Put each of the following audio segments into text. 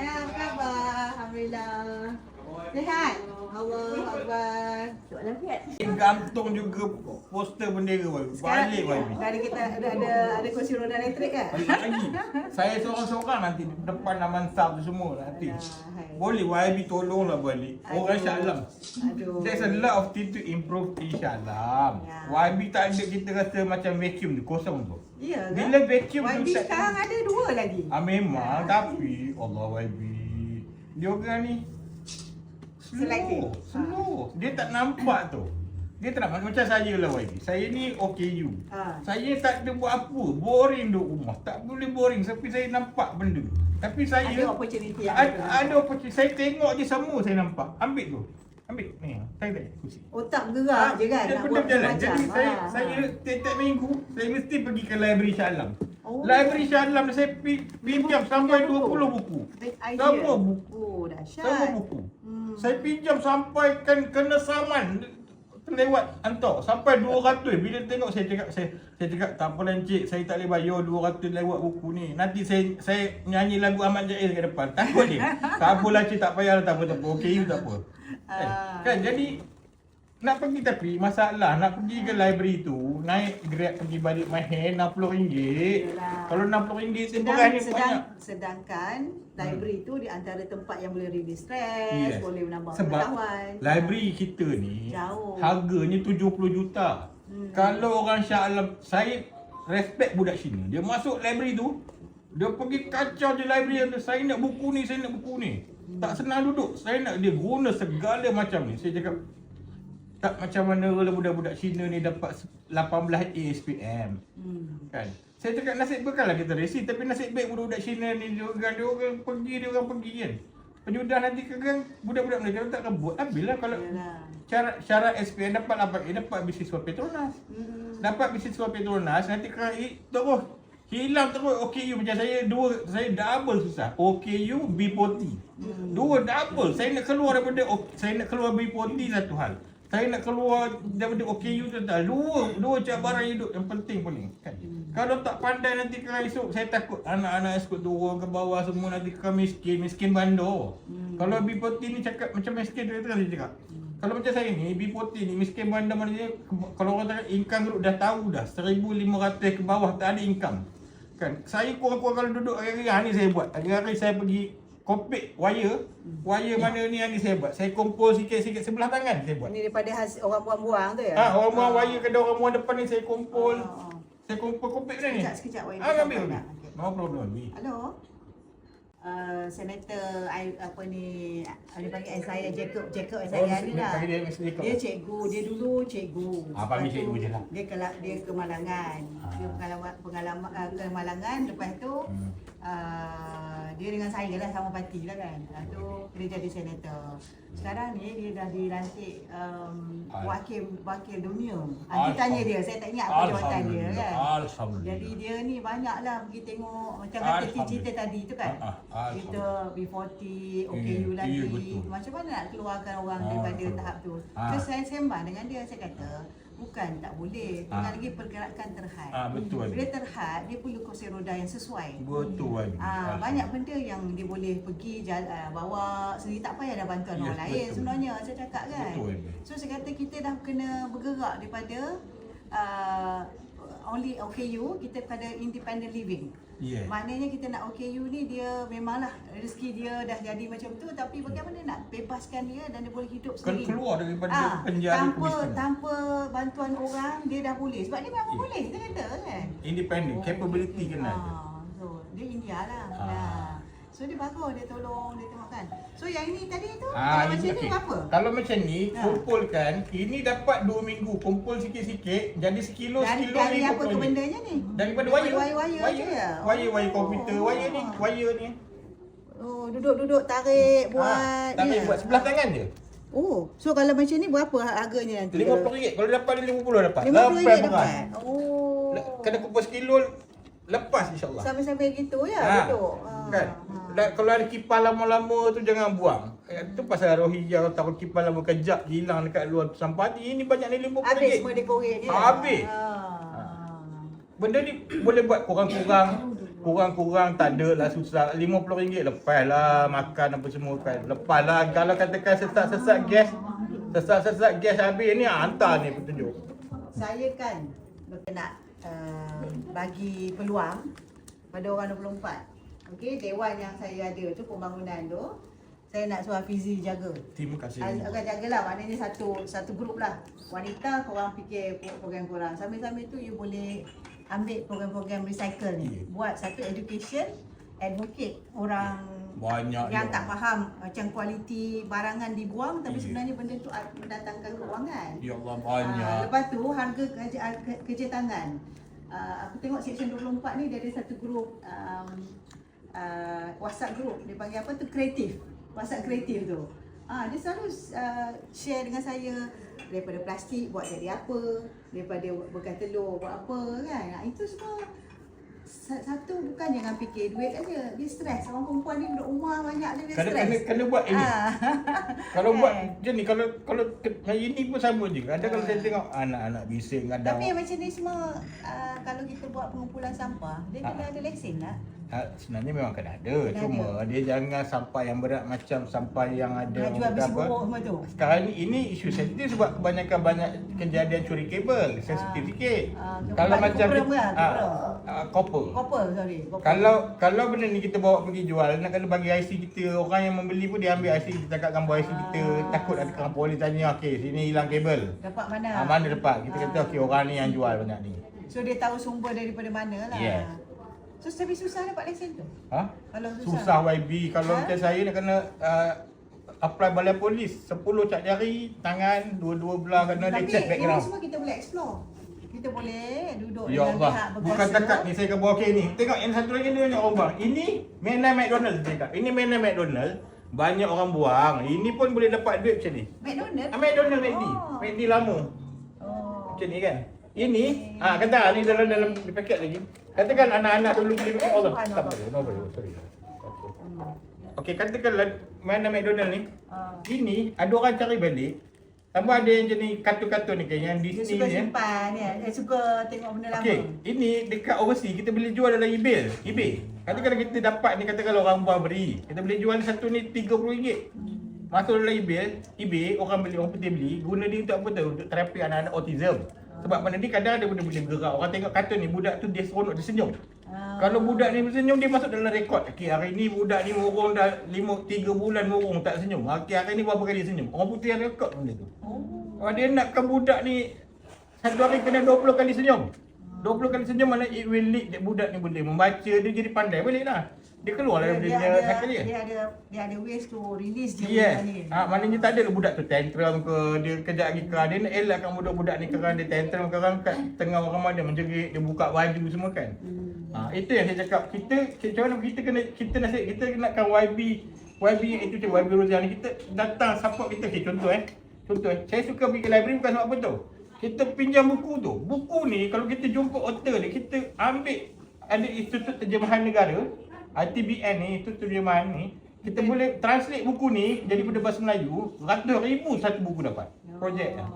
Apa khabar? Alhamdulillah. Sihat? Allah Akbar. Soalan sihat. Gantung juga poster bendera YB. Balik YB. Sekarang kita ada kursi roda elektrik ke? Balik lagi. Saya seorang-seorang nanti depan Aman Sab tu semua nanti. hai. Boleh YB tolonglah balik. Orang Shah Alam. Aduh. There's a lot of things to improve in Shah Alam. Ya. YB tak ada, kita rasa macam vacuum tu, kosong tu. Ya ke? Bila vacuum YB tu sekarang ada 2 lagi. memang, tapi Allah YB. Dia orang ni Selective. slow. Dia tak nampak tu. Dia tak nampak macam saya lah YB. Saya ni OKU. Saya tak ada buat apa. Boring duduk rumah. Tak boleh boring tapi saya nampak benda. Tapi saya Ada opportunity yang ada opportunity. Saya tengok je semua saya nampak. Ambil tu. Ambil ni. Saya tak kursi. Otak bergerak je kan Dia nak benda buat berjalan. macam-macam. Jadi saya tiap minggu saya mesti pergi ke library Shah Alam. Oh. Library Shah Alam saya pinjam sampai 20 buku. Big idea. Semua buku. Oh, dahsyat. Semua buku. Saya pinjam sampai kena saman terlewat hantar sampai 200. Bila tengok saya cakap tak apa encik, saya tak boleh bayar 200 lewat buku ni. Nanti saya nyanyi lagu Ahmad Jaiz kat depan. Takut dia. Tak apalah cik, tak payah, tak apa. Okey, tak apa. Kan jadi nak pergi tapi masalah nak pergi ke library tu naik Grab pergi balik Mahir RM60. Yalah. Kalau RM60 tempoh ni banyak. Sedangkan library tu di antara tempat yang boleh release stress, Yes. boleh menambah Sebab pengetahuan. library kita ni Jauh. harganya 70 juta. Kalau orang Shah Alam, saya respect budak Cina. Dia masuk library tu, dia pergi kacau je library tu. Saya nak buku ni, saya nak buku ni. Tak senang duduk. Saya nak dia guna segala macam ni. Saya cakap tak macam mana lah budak-budak Cina ni dapat 18 ASPM. Kan? Saya cakap nasib baiklah kita resi, tapi nasib baik budak-budak Cina ni dia orang pergi kan. Penjudah nanti kan budak-budak Malaysia tak kebut. Ambillah kalau syarat SPM dapat apa? Dapat beasiswa Petronas. Dapat beasiswa Petronas nanti kalau terus hilang terus OKU macam saya double susah. OKU B40. Dua double. Saya nak keluar daripada B40 satu hal. Saya nak keluar daripada OKU tu tak. Dua cabaran hidup yang penting paling kan. Kalau tak pandai nanti kalau esok saya takut anak-anak esok turun ke bawah semua nanti kau miskin bandar. Kalau B40 ni cakap macam miskin tu kan saya cakap. Kalau macam saya ni B40 ni miskin bandar mana dia, kalau orang cakap income group dah tahu dah 1,500 ke bawah tak ada income. Kan. Saya kurang-kurang kalau duduk hari-hari ni saya buat. Hari-hari saya pergi kompik wire mana ni yang ni saya buat. Saya kumpul sikit-sikit sebelah tangan saya buat. Ini daripada hasil orang buang-buang tu ya? Orang buang wire ke orang buang depan ni saya kumpul. Saya kumpul kompik ni. Sekejap wire. Ambil ni. No problem ni. Halo. Senator apa ni dia panggil saya Jacob saya ni lah. Dia cikgu, dia dulu cikgu. Panggil cikgu je lah. Dia kemalangan. Dia pengalaman kemalangan lepas tu dia dengan saya lah sama parti lah kan. Lepas tu dia jadi senator. Sekarang ni dia dah dilantik wakil dunia. Nanti tanya dia, saya tak ingat apa jawatan dia kan. Jadi dia ni banyaklah pergi tengok macam kata cerita tadi tu kan. Kita B40, OKU lagi. Macam mana nak keluarkan orang daripada tahap tu. So saya sembang dengan dia, saya kata bukan tak boleh, tinggal lagi pergerakan terhad. Betul. Bila terhad, dia perlu kursi roda yang sesuai. Betul. Banyak benda yang dia boleh pergi bawa sendiri, tak payah ada bantuan orang lain sebenarnya saya cakap kan. Betul. So saya kata kita dah kena bergerak daripada only OKU kita pada independent living. Yeah. Maknanya kita nak OKU ni dia memanglah rezeki dia dah jadi macam tu, tapi bagaimana nak bebaskan dia dan dia boleh hidup sendiri. Keluar daripada penjara tanpa bantuan orang dia dah boleh. Sebab dia memang boleh kita kata kan. Independent, capability kena. So dia India lah. So dia bagus, dia tolong, dia tengokkan. So yang ini tadi tu kalau macam ni berapa? Kalau macam ni kumpulkan, ini dapat 2 minggu, kumpul sikit-sikit jadi sekilo dari apa tu bendanya ni? Daripada wire komputer, wire ni. Oh, duduk tarik buat. Tarik buat sebelah tangan je. Oh, so kalau macam ni berapa harganya nanti? RM50. Kalau dapat ni RM50 dapat. RM50 dapat. Oh. Kena kumpul sekilo lepas insya-Allah. Sampai gitu ya duduk. Kan? Kalau ada kipas lama-lama tu jangan buang. Itu pasal Rohingya takut kipas lama kejap hilang dekat luar sampah ni. Ini banyak ni RM50. Habis semua dekorate dia. Habis. Benda ni boleh buat kurang-kurang kurang-kurang tak ada lah susah. RM50 lepas lah makan apa semua kan. Lepas lah kalau katakan sesak-sesak gas habis ni hantar ni petunjuk. Saya kan nak bagi peluang pada orang 24. Okey, dewan yang saya ada tu, pembangunan tu, saya nak suruh Hafizi jaga. Terima kasih. Akan jagalah, maknanya satu grup lah. Wanita korang fikir program korang. Sambil-sambil tu you boleh ambil program-program recycle ni. Buat satu education, advocate orang Banyak yang dia. tak faham macam kualiti barangan dibuang tapi sebenarnya benda tu mendatangkan kewangan. Ya Allah banyak. Lepas tu harga kerja tangan. Aku tengok section 24 ni dia ada satu grup WhatsApp group, dia panggil apa tu, kreatif. WhatsApp kreatif tu. Dia selalu share dengan saya daripada plastik buat jadi apa, daripada bekas telur buat apa kan. Itu semua satu bukan jangan fikir duit aja, dia stres. Orang perempuan ni duduk rumah banyak dia stres. Kena buat ini. Kalau buat macam ni, kalau ini pun sama je. Ada kalau saya tengok anak-anak bising ada. Tapi yang macam ni semua kalau kita buat pengumpulan sampah, dia kena ada lesen lah. Sebenarnya memang kena ada. Cuma dia jangan sampah yang berat macam sampah yang ada jual besi buruk semua tu. Sekarang ini isu sensitif sebab kebanyakan banyak kejadian curi kabel, sensitif sikit. Kalau macam copper. Sorry. Kalau benda ni kita bawa pergi jual, nak kena bagi IC kita, orang yang membeli pun dia ambil IC, kita cakap gambar IC kita, takut ada orang polis tanya, okey sini hilang kabel. Dapat mana? Mana dapat? Kita kata okey orang ni yang jual banyak ni. So dia tahu sumber daripada mana lah. Yes. So tapi susah dapat lesen tu? Kalau Susah YB. Kalau macam saya nak kena apply balai polis 10 cap jari, tangan, dua-dua belah kena dia check background. Tapi semua kita boleh explore. Kita boleh duduk Ya dengan Allah. pihak berkuasa. Bukan takat ni saya akan bawa okey ni. Tengok yang satu lagi dia orang buang. Ini mainan McDonald cakap. Ini mainan McDonald. Banyak orang buang. Ini pun boleh dapat duit macam ni. McDonald? McDonald McD. McD lama. Macam ni kan. Ini kata ni dalam di paket lagi. Katakan anak-anak dulu beli Allah. Tak boleh. No boleh. Sorry. Okey, katakanlah mainan McDonald ni. Ini ada orang cari balik. Tambah ada yang jenis kartun-kartun ni kan, yang Dia Disney suka ni. simpan ni. Dia suka tengok benda lama. Okey, ini dekat overseas kita boleh jual dalam eBay. Katakan kita dapat ni, katakan orang buang beri. Kita boleh jual satu ni RM30. Masuk dalam eBay, orang putih beli, guna dia untuk apa tu? Untuk terapi anak-anak autism. Sebab mana ni kadang ada benda-benda bergerak. Orang tengok kartun ni, budak tu dia seronok, dia senyum. Kalau budak ni bersenyum, dia masuk dalam rekod. Okey, hari ni budak ni murung dah 3 bulan murung tak senyum. Okey, hari ni berapa kali dia senyum. Orang putih ada rekod benda tu. Dia nakkan budak ni satu hari kena 20 kali senyum. 20 kali senyum mana it will lead budak ni boleh membaca, dia jadi pandai balik lah. Dia keluar lah dia daripada cycle dia. Dia ada ways to release je Yes. benda ni. Maknanya tak ada budak tu tantrum ke, dia kejap lagi kerang. Dia nak elakkan budak-budak ni kerang, dia tantrum kerang kat tengah orang mana menjerit, dia buka baju semua kan. Itu yang saya cakap. Kita nasihat, kita nakkan YB itu macam YB Rozan ni, kita datang support kita. Okay, contoh saya suka pergi ke library bukan sebab apa tu. Kita pinjam buku tu. Buku ni kalau kita jumpa author ni, kita ambil, ada Institut Terjemahan Negara, ITBN ni, Institut Terjemahan ni, kita boleh translate buku ni jadi pada bahasa Melayu, ratus ribu satu buku dapat. Projek lah.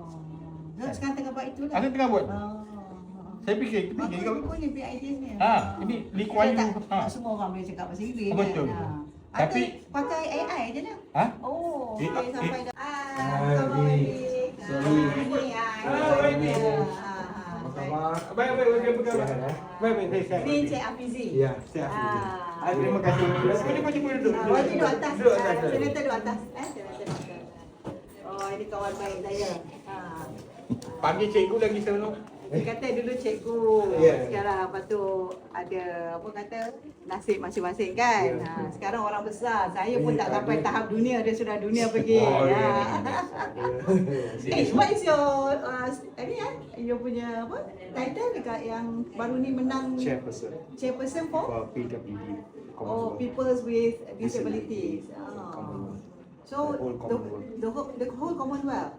Sekarang tengah buat itu lah. Saya tengah buat. Saya fikir, buku ni big ideas ni. ini Lee Kuan Yew. Tak semua orang boleh cakap bahasa Inggeris kan. Betul. Tapi pakai AI je lah. Boleh sampai dah. Baik, saya. Ni Cik Hafizi. Ya, saya Terima kasih. Boleh duduk. Wajib duduk atas. Duduk atas. Senator duduk atas. Senator duduk atas. Oh, ini kawan baik saya. Panggil cikgu lagi seronok. Dia kata dulu cikgu, sekarang lepas tu ada apa kata nasib masing-masing kan. Sekarang orang besar, saya pun tak sampai tahap dunia, dia sudah dunia pergi. What is your you punya apa title dekat yang baru ni menang chairperson for PWD. peoples with disabilities. So the whole Commonwealth.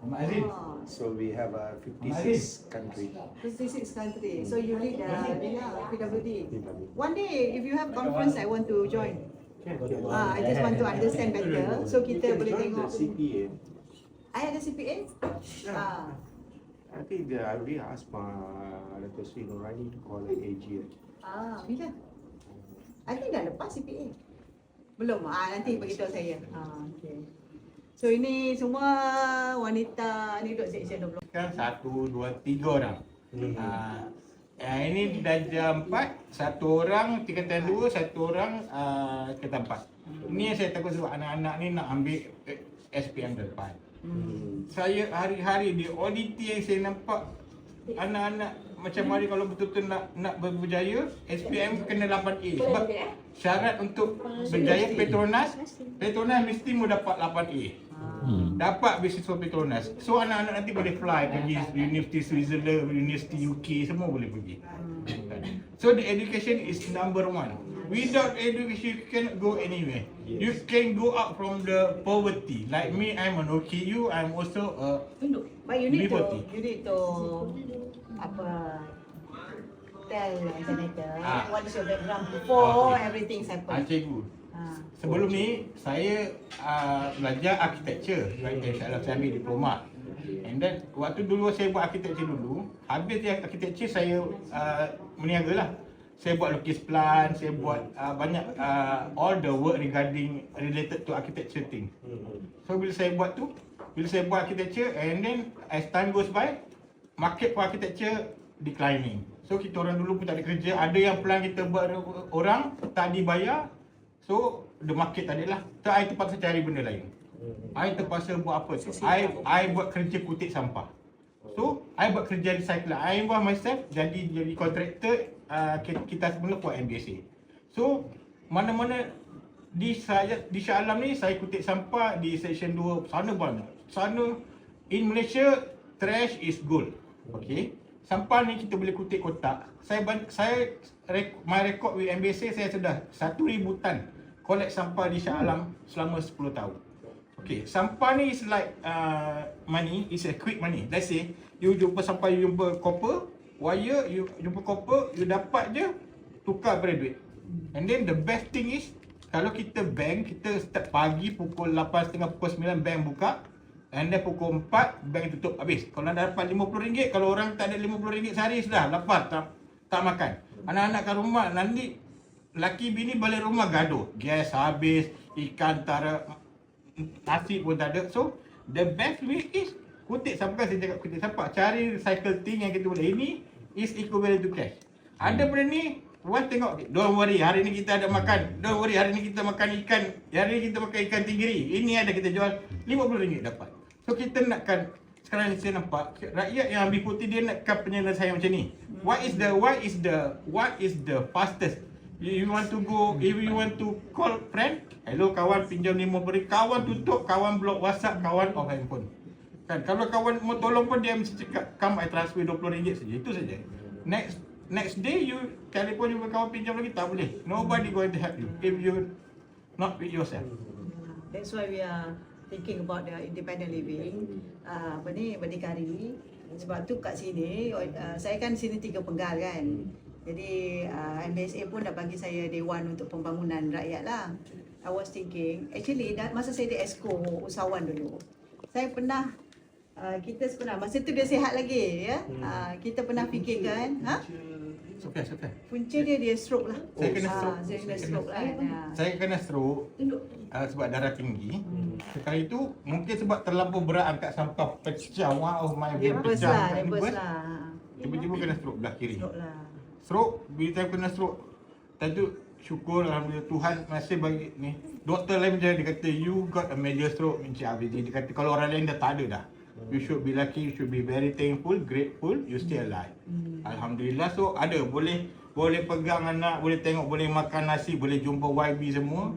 So we have 56 countries. 56 countries. So you lead the PWD. One day, if you have conference, I want to join. I just want to understand better. So kita boleh tengok. CPA. I ada CPA. I think I already asked my Dato' Sri Nurani to call an AG. Bila? I think dah lepas CPA. Belum? Nanti beritahu saya. Okay. So ini semua wanita ni duduk section 20. Kan 1, 2, 3 orang. Ini darjah 4, satu orang tingkatan 2, satu orang tingkatan 4. Ini yang saya takut sebab anak-anak ni nak ambil SPM depan. Saya hari-hari di audit yang saya nampak anak-anak macam mari kalau betul-betul nak berjaya, SPM kena 8A. Sebab syarat untuk berjaya Petronas mesti mau dapat 8A. Dapat beasiswa Petronas. So anak-anak nanti boleh fly pergi University Switzerland, University UK, semua boleh pergi. So the education is number 1. Without education, you cannot go anywhere. You can go out from the poverty. Like me, I'm an OKU, I'm also a But you need liberty. to tell senator what is your background before everything happen. Cikgu. Sebelum ni saya belajar architecture. InsyaAllah saya ambil diploma. And then waktu dulu saya buat architecture dulu, habis architecture saya meniaga lah. Saya buat lukis plan, saya buat banyak all the work related to architecture thing. So bila saya buat architecture and then as time goes by, market for architecture declining. So kita orang dulu pun tak ada kerja, ada yang plan kita buat orang tak dibayar. So the market tak ada lah. So I terpaksa cari benda lain. I terpaksa buat apa tu? I buat kerja kutip sampah. So I buat kerja recycler. I involve myself jadi kontraktor. Kita semula buat MBSA. So mana-mana di Shah Alam ni saya kutip sampah di section 2 sana banyak. Sana in Malaysia trash is gold. Okay. Sampah ni kita boleh kutip kotak. My record with MBSA saya sudah 1,000 tan collect sampah di Shah Alam selama 10 tahun. Okay, sampah ni is like money, is a quick money. Let's say you jumpa sampah, you jumpa copper, wire, you jumpa copper, you dapat je tukar pada duit. And then the best thing is kalau kita bank, kita start pagi pukul 8.30, pukul 9 bank buka. And then pukul 4 bank tutup habis. Kalau dah dapat RM50, kalau orang tak ada RM50 sehari sudah lapar, tak makan. Anak-anak kat rumah nanti laki bini balik rumah gaduh. Gas habis, ikan tak ada, nasi pun tak ada. So the best way is kutip sampah. Saya cakap kutip sampah, cari recycle thing yang kita boleh. Ini is equivalent to cash. Ada benda ni, orang tengok, don't worry, hari ni kita ada makan. Don't worry, hari ni kita makan ikan. Hari ni kita makan ikan tenggiri. Ini ada kita jual RM50 dapat. So kita nakkan, sekarang ni saya nampak rakyat yang ambil putih dia nakkan penyelesaian macam ni. What is the fastest? You want to go, if you want to call friend, hello kawan pinjam RM50, kawan tutup, kawan block WhatsApp, kawan off handphone. Kan kalau kawan mau tolong pun dia mesti cakap come I transfer RM20 saja. Itu saja. Next day you telefon jumpa kawan pinjam lagi tak boleh. Nobody going to help you if you not with yourself. That's why we are thinking about the independent living. Berdikari. Sebab tu kat sini saya kan sini 3 penggal kan. Jadi MBSA pun dah bagi saya dewan untuk pembangunan rakyat lah. I was thinking, actually masa saya di ESCO usahawan dulu, saya pernah masa tu dia sihat lagi ya. Kita pernah fikirkan, Sofia. punca dia stroke lah. Saya kena stroke. Saya kena stroke lah. Saya kena stroke sebab darah tinggi. Sekali itu mungkin sebab terlampau berat angkat sampah pecah. Wow, my brain pecah. Nervous lah. Tiba-tiba kena stroke belah kiri. Stroke lah. Bila saya kena stroke, tadi tu syukur Alhamdulillah Tuhan masih bagi ni. Doktor lain macam dia kata you got a major stroke Encik Afizi. Dia kata kalau orang lain dah tak ada dah. You should be lucky, you should be very thankful, grateful, you still alive. Alhamdulillah, so ada boleh pegang anak, boleh tengok, boleh makan nasi, boleh jumpa YB semua.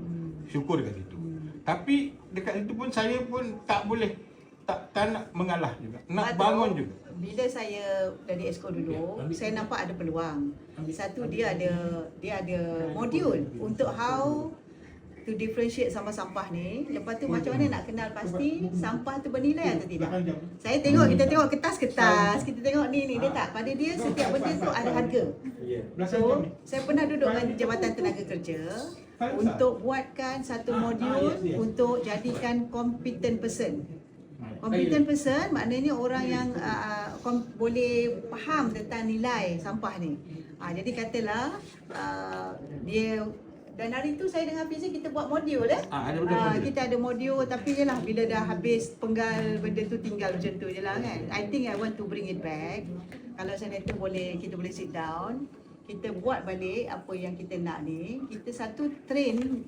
Syukur dekat situ. Tapi dekat situ pun saya pun tak boleh tak nak mengalah juga. Nak bangun juga. Bila saya dari ESCO dulu, saya nampak ada peluang. Satu dia ada modul untuk how to differentiate sampah-sampah ni. Lepas tu macam mana nak kenal pasti sampah tu bernilai atau tidak. Kita tengok kertas-kertas, kita tengok ni dia tak. Pada dia setiap benda tu ada harga. So, saya pernah duduk dengan Jabatan Tenaga Kerja untuk buatkan satu modul untuk jadikan competent person. Competent person maknanya orang yang boleh faham tentang nilai sampah ni. Jadi katalah dia Dan hari tu saya dengan Fizi kita buat modul eh. Ada modul. Kita ada modul tapi je lah bila dah habis penggal benda tu tinggal macam tu je lah kan. I think I want to bring it back. Kalau senator boleh, kita boleh sit down. Kita buat balik apa yang kita nak ni. Kita satu train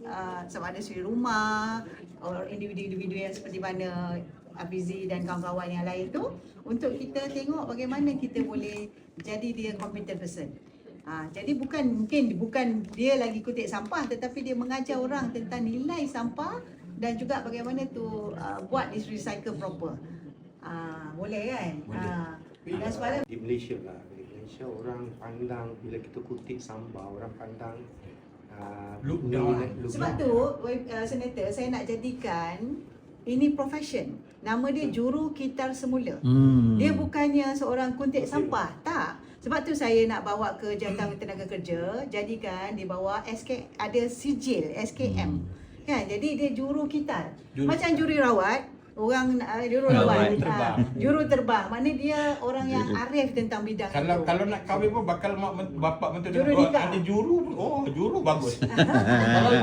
sama ada suri rumah or individu-individu yang seperti mana Afizi dan kawan-kawan yang lain tu, untuk kita tengok bagaimana kita boleh jadi dia competent person. Jadi bukan dia lagi kutip sampah, tetapi dia mengajar orang tentang nilai sampah dan juga bagaimana tu buat this recycle proper. Boleh kan? Dan semalam Di Malaysia lah, di Malaysia orang pandang bila kita kutip sampah, orang pandang Look down. sebab tu senator, saya nak jadikan ini profession. Nama dia juru kitar semula. Dia bukannya seorang kuntit sampah, tak. Sebab tu saya nak bawa ke Jabatan Tenaga Kerja, jadikan di bawah ada sijil SKM. Kan? Jadi dia juru kitar. Macam juri rawat, orang juru rawat, juru terbang. Mana dia orang yang arif tentang bidang itu. Kalau nak kahwin pun bakal bapak menteri Juru nikah. ada juru. Juru bagus.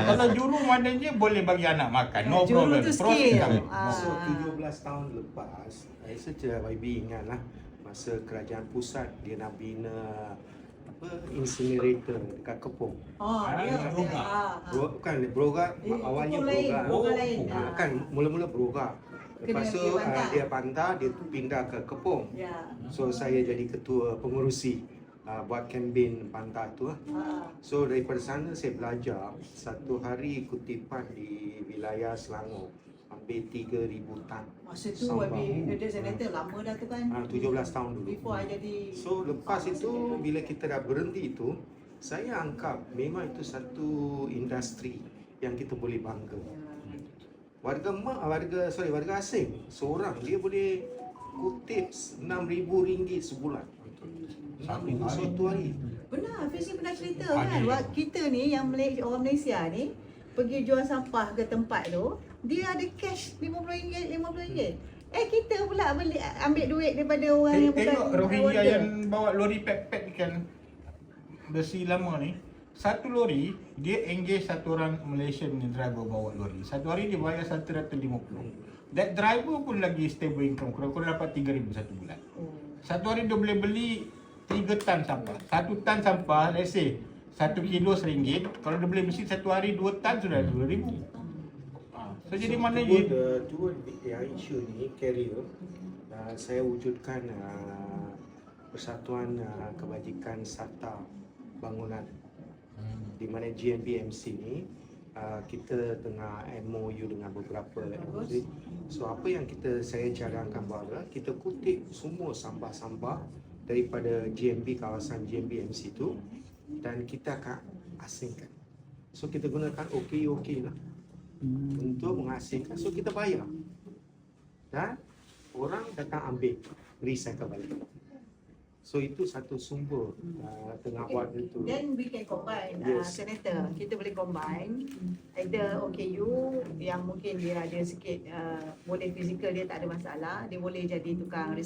kalau juru maknanya boleh bagi anak makan. No Juru problem. tu Proses skill. kahwin. So 17 tahun lepas, saya saja YB ingat lah, masa kerajaan pusat dia nak bina incinerator dekat Kepong. Bukan Broga, awalnya Broga. lain. Kan mula-mula Broga. Lepas tu dia pantar, dia pindah ke Kepong. Ya. So saya jadi ketua pengurusi buat kempen pantar tu lah. So daripada sana saya belajar, satu hari kutipan di wilayah Selangor hampir 3,000 tan. Masa tu sampah. dia senator lama dah tu kan. 17 tahun dulu. Before I jadi. So lepas itu bila kita dah berhenti itu, saya anggap memang itu satu industri yang kita boleh bangga. Warga asing seorang dia boleh kutip RM6,000 sebulan. RM6,000 satu hari. Benar, Fizi pernah cerita kan. Kita ni yang orang Malaysia ni pergi jual sampah ke tempat tu, dia ada cash RM50. Kita pula ambil duit daripada orang yang bukan. Tengok Rohingya yang bawa lori pek-pek ikan besi lama ni. Satu lori, dia engage satu orang Malaysian driver bawa lori. Satu hari dia bayar 150. That driver pun lagi stable income, kurang-kurang dapat 3,000 satu bulan. Satu hari dia boleh beli 3 tan sampah. 1 tan sampah, let's say 1 kilo RM1. Kalau dia boleh beli satu hari 2 tan sudah 2,000. So jadi mana dua yang isu ni carrier, saya wujudkan Persatuan Kebajikan Sarta Bangunan, di mana GMBMC ni kita tengah MOU dengan beberapa industri. So apa yang saya cadangkan bahawa kita kutip semua sampah-sampah daripada GMB, kawasan GMBMC tu, dan kita akan asingkan. So kita gunakan OKI lah untuk mengasingkan. So kita bayar dan orang datang ambil, recycle balik. So itu satu sumber tengah buat itu. Then we can combine, Yes. senator. Kita boleh combine either OKU yang mungkin dia ada sikit boleh fizikal, dia tak ada masalah, dia boleh jadi tukang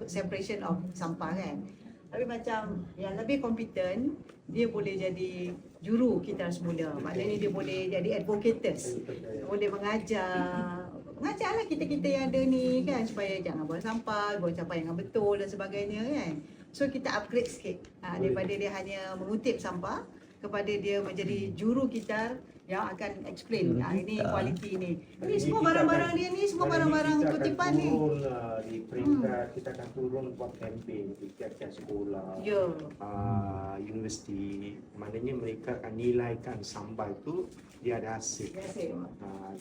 separation of sampah kan. Tapi macam yang lebih competent, dia boleh jadi juru kitar semula. Maknanya dia boleh jadi advocates, boleh mengajarlah kita-kita yang ada ni kan, supaya jangan buang sampah yang betul dan sebagainya kan. So kita upgrade sikit daripada dia hanya mengutip sampah kepada dia menjadi juru kitar yang akan explain ini kualiti ni. Ini semua barang-barang dia ni, semua barang-barang kutipan ni. Di peringkat kita akan turun buat kempen di tiap-tiap sekolah, universiti. Maknanya mereka akan nilaikan sampah itu dia ada hasil.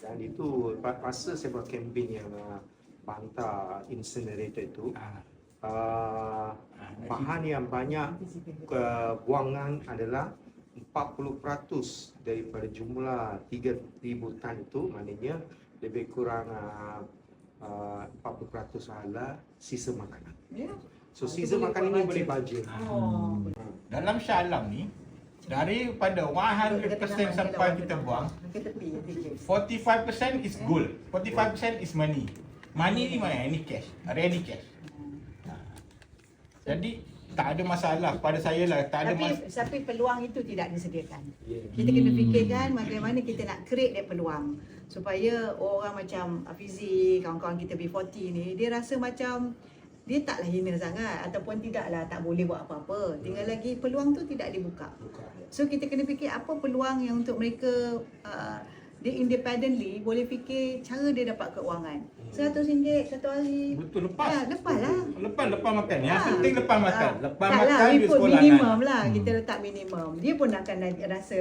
Dan itu masa saya buat kempen yang bantah incinerator itu, bahan yang banyak buangan adalah 40% daripada jumlah 3,000 tan itu, maknanya lebih kurang 40% adalah sisa makanan. So sisa makanan ini boleh bajet. dalam Shah Alam ni, daripada 100% sampah kita buang, 45% is gold, 45% is money. Money ni mana? Ini cash, ready cash. Jadi tak ada masalah pada saya lah, tak ada Tapi peluang itu tidak disediakan. Ya. Kita kena fikirkan bagaimana kita nak create that peluang supaya orang macam Afizi, kawan-kawan kita B40 ni, dia rasa macam dia taklah hina sangat ataupun tidaklah tak boleh buat apa-apa. Tinggal lagi peluang tu tidak dibuka. So kita kena fikir apa peluang yang untuk mereka dia independently boleh fikir cara dia dapat keuangan. RM100 satu hari. Betul, lepas. Ya, lepas lah. Lepas makan. Yang penting lepas makan. Lepas tak makan lah, we dia put sekolah minimum kan. lah. Kita letak minimum. Dia pun akan rasa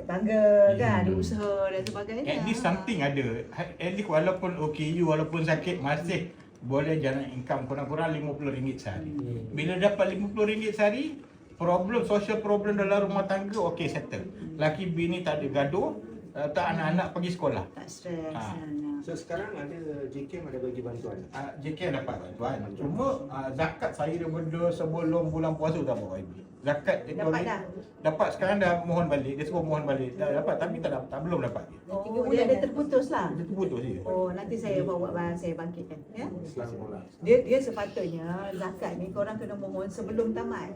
bangga kan, ada usaha dan sebagainya. At least something ada. At least walaupun OKU, walaupun sakit, masih boleh jalan income kurang-kurang RM50 sehari. Bila dapat RM50 sehari, social problem dalam rumah tangga okey settle. Laki bini tak ada gaduh, tak anak-anak pergi sekolah. Tak stres. Ha. So sekarang ada JKM ada bagi bantuan. JK dapat bantuan. Cuma zakat saya daripada sebelum bulan puasa tak dapat YB. Zakat itu Dapat dah? Dapat, sekarang dah mohon balik. Dia suruh mohon balik. Dah dapat tapi belum dapat. Oh, dia ada terputus lah. Dia terputus je. Oh, nanti saya buat saya bangkitkan. Ya? Selamat. Dia sepatutnya zakat ni korang kena mohon sebelum tamat.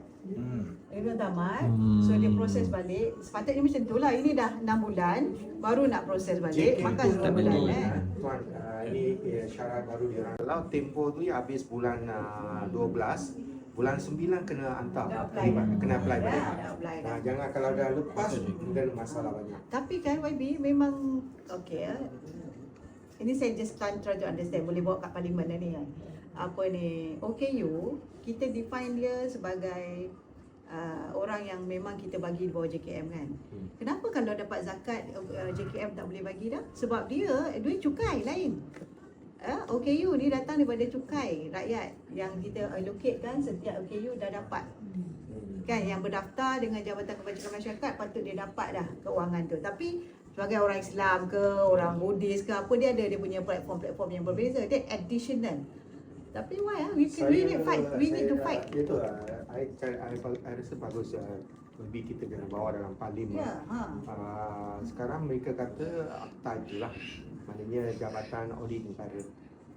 Sebelum tamat. So dia proses balik. Sepatutnya macam tu lah. Ini dah 6 bulan. Baru nak proses balik. JKM Makan tu 2 bulan. Tuan, ini syarat baru dia orang. Kalau tempoh tu ya habis bulan 12, bulan 9 kena hantar. Dah apply. Kena apply Dah, balik. dah apply dah. Jangan kalau dah lepas kemudian masalah banyak. Tapi kan YB memang okey ya. Ini saya just try to understand, boleh bawa kat parlimen dah ni kan. Apa ni, OKU kita define dia sebagai orang yang memang kita bagi di bawah JKM kan. Kenapa kalau dapat zakat JKM tak boleh bagi dah? Sebab dia duit cukai lain. OKU ni datang daripada cukai rakyat yang kita allocate kan, setiap OKU dah dapat. Kan yang berdaftar dengan Jabatan Kebajikan Masyarakat patut dia dapat dah keuangan tu. Tapi sebagai orang Islam ke, orang Buddhis ke apa, dia ada dia punya platform-platform yang berbeza. Dia additional. Tapi why we need to fight. Itu I rasa bagus lebih kita kena bawa dalam parlimen. Ya, Sekarang mereka kata akta je lah. Maknanya Jabatan Audit Negara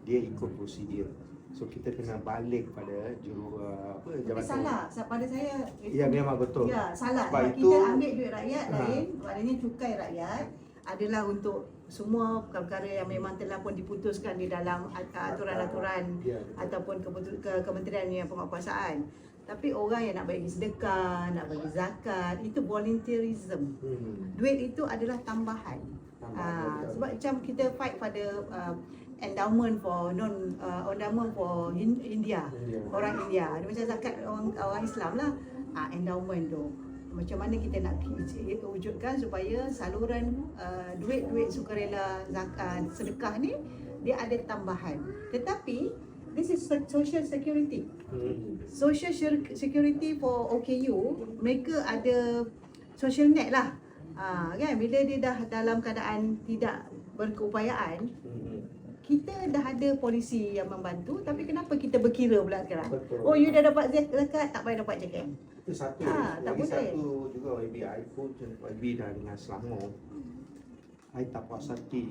dia ikut prosedur. So kita kena balik pada Tapi jabatan. salah pada saya. Ya memang betul. Ya, salah. Sebab Sebab itu kita ambil duit rakyat lain, maknanya cukai rakyat adalah untuk semua perkara yang memang telah pun diputuskan di dalam aturan-aturan ataupun kementerian yang penguatkuasaan. Tapi orang yang nak bagi sedekah, nak bagi zakat, itu volunteerism. Duit itu adalah tambahan. Sebab macam kita fight pada endowment for India, orang India. Dia macam zakat orang Islam lah. Endowment tu. Macam mana kita nak wujudkan supaya saluran duit-duit sukarela zakat sedekah ni dia ada tambahan. Tetapi this is social security. Social security for OKU, mereka ada social net lah. Kan bila dia dah dalam keadaan tidak berkeupayaan, kita dah ada polisi yang membantu, tapi kenapa kita berkira pula sekarang? Oh, you dah dapat zakat, tak payah dapat JKM. Itu satu. Tak Lagi boleh. satu juga YB, I pun YB dah dengan Selangor. I tak puas hati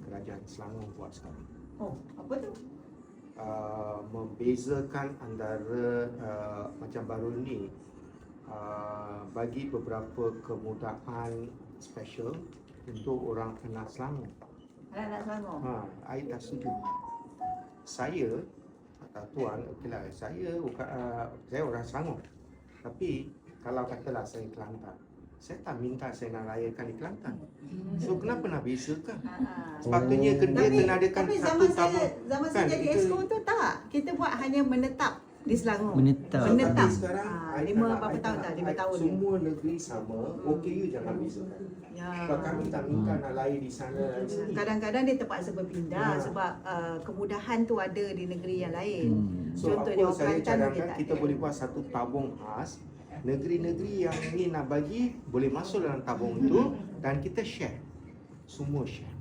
kerajaan Selangor buat sekarang. Oh, apa tu? Membezakan antara macam baru ni bagi beberapa kemudahan special untuk orang anak Selangor. Anak-anak Selangor. I tak setuju. Saya kata tuan, okeylah saya orang Selangor. Tapi kalau katalah saya Kelantan, saya tak minta saya nak rayakan di Kelantan. So kenapa nak bezakan? Sepatutnya dia kena adakan tapi satu tabung. zaman saya jadi exco tu tak. Kita buat hanya menetap di Selangor. Menetap. Tapi sekarang 5 tahun dah, 5 tahun ni. semua negeri sama, OKU jangan bezakan. Ya. Sebab kami tak minta nak lahir di sana dan sini. Kadang-kadang dia terpaksa berpindah sebab kemudahan tu ada di negeri yang lain. So Contohnya apa orang saya Kelantan dia cadangkan tak kita ada. boleh buat satu tabung khas. Negeri-negeri yang ni nak bagi boleh masuk dalam tabung itu dan kita share. Semua share.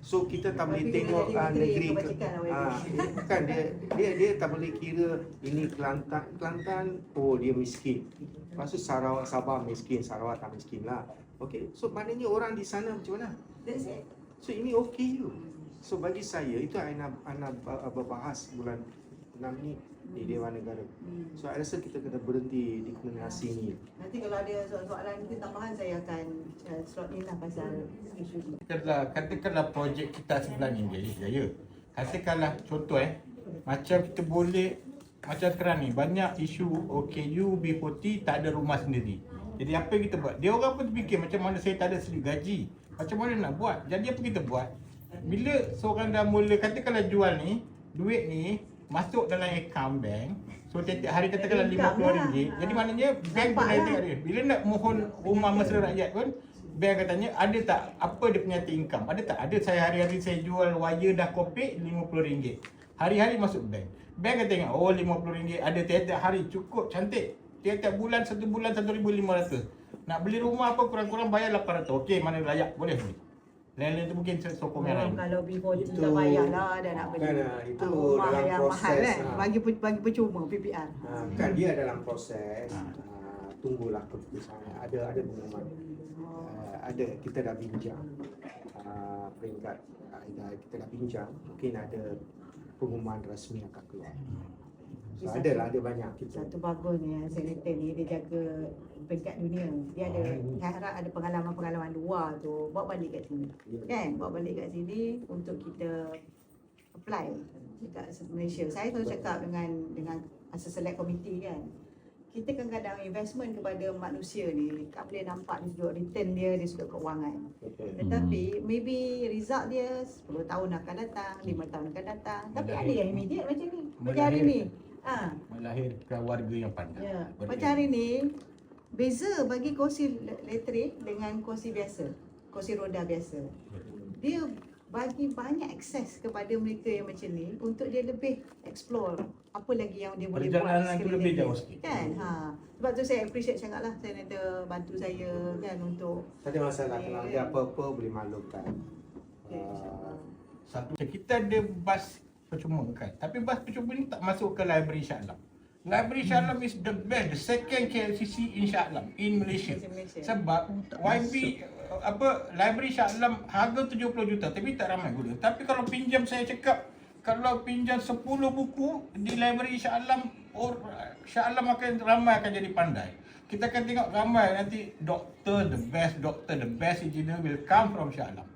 So kita tak boleh Tapi tengok dia jadi negeri kebajikan lah, kan dia tak boleh kira ini Kelantan oh dia miskin. Lepas tu Sarawak Sabah miskin, Sarawak tak miskin lah. Okey. So maknanya orang di sana macam mana? That's it. So ini OKU. So bagi saya itu I nak berbahas bulan ni di Dewan Negara. So I rasa kita kena berhenti di komunikasi ni. Nanti kalau ada soalan mungkin tambahan saya akan slot ni lah pasal isu ni. Katakanlah projek kita sebelah ni jaya. Katakanlah contoh macam kita boleh macam sekarang ni banyak isu OKU B40 tak ada rumah sendiri. Jadi apa yang kita buat? Dia orang pun terfikir macam mana saya tak ada sendiri gaji. Macam mana nak buat? Jadi apa kita buat? Bila seorang dah mula katakanlah jual ni, duit ni masuk dalam akaun bank. So tiap hari katakanlah RM50. Jadi maknanya bank pun ada dia. Bila nak mohon rumah mesra rakyat pun bank akan tanya ada tak apa dia punya income? Ada tak? Ada, saya hari-hari saya jual wire dah kopek RM50. Hari-hari masuk bank. Bank akan tengok oh RM50 ada tiap-tiap hari cukup cantik. Tiap-tiap bulan 1 bulan 1,500. Nak beli rumah apa kurang-kurang bayar 800. Okey, mana layak boleh beli. Lain-lain tu mungkin sokong yang lain. Kalau B40 tak payah lah dah nak beli. Itu rumah dalam yang proses, mahal kan. Bagi percuma PPR. Kan dia dalam proses. Tunggulah keputusan. Ada pengumuman. Ada kita dah bincang peringkat kita dah bincang mungkin ada pengumuman rasmi akan keluar. So ada banyak kita. Satu bagusnya senator ni dia jaga peringkat dunia. Dia ada saya harap ada pengalaman-pengalaman luar tu bawa balik kat sini. Kan? Bawa balik kat sini untuk kita apply dekat Malaysia. Saya selalu cakap dengan asal select committee kan. Kita kadang-kadang investment kepada manusia ni tak boleh nampak di sudut return dia di sudut keuangan. Tetapi maybe result dia 10 tahun akan datang, 5 tahun akan datang. Tapi ada yang immediate macam ni. Macam hari ni. Melahirkan warga yang pandai. Ya. Macam hari ni beza bagi kursi elektrik dengan kursi biasa. Kursi roda biasa. Dia bagi banyak akses kepada mereka yang macam ni untuk dia lebih explore apa lagi yang dia boleh buat perjalanan tu lebih jauh sikit. kan. Sebab tu saya appreciate sangatlah senator bantu saya kan untuk Tak ada masalah kalau ada apa-apa boleh maklumkan. Satu kita ada bas percuma kan. Tapi bas percuma ni tak masuk ke library Shah Alam. Library Shah Alam is the best, the second KLCC in Shah Alam in Malaysia. Sebab YB library Shah Alam harga 70 juta tapi tak ramai guna. Tapi kalau pinjam saya cakap kalau pinjam 10 buku di library Shah Alam Shah Alam akan ramai akan jadi pandai. Kita akan tengok ramai nanti doctor, the best engineer will come from Shah Alam.